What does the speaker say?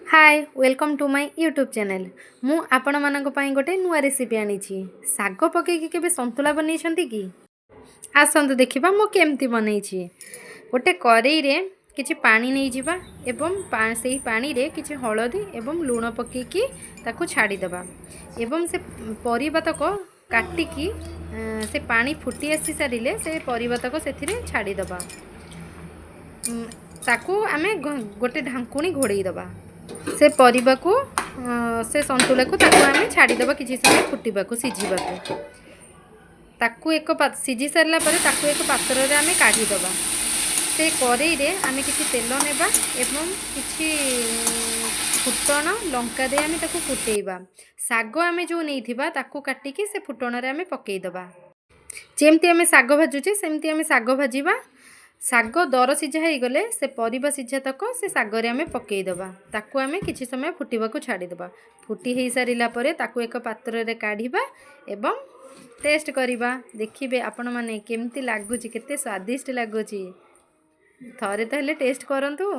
Hi welcome to my YouTube channel. मु आपण मानक पई गोटे नुआ रेसिपी आनी साग पकईकी केबे संतुला बनई कि आसतु देखा मु केमती बनई। गोटे कड़ई रे किछि पानी नहीं जिबा एवं सेही पानी रे किछि हळदी एवं लूण पकईकी ताकू छाड़ी दबा एवं से परिबा तक काटिकी से पानी फुटी आसी सारिले से परिबा तक सेथिरे छाड़ी दबा। ताकू आमे गोटे ढांकुणी घोड़ई दबा से परिबा को से संतुला को ताकू आमे छाड़ी दबा किछि समय फुटीबा को सिझीबा को ताकू एक सिझी सारला परे ताकू एक पात्र रे आमे काढी दबा। से कड़ई रे आमे किछि तेल नेबा एवं किछि फुटण लंका दे आमे ताकू फुटेइबा। साग आमे जो नेइथिबा ताकू काटिकी से फुटण रे आमे पकेइ दबा। जेमती आमे साग भाजुचे सेमती आमे साग भाजिबा। साग दर सिझा हो गले से परिबा सिझा तक से सागरे आमे पकई दबा। ताकू आमे किछि समय फुटीबा को छाड़ी दबा। फुटी हो सारिला परे ताकू एक पात्र रे काढिबा एवं टेस्ट करिबा। देखिबे आपण माने केमती लागुची केते स्वादिष्ट लागुची। थरे तो हेले टेस्ट करंतु।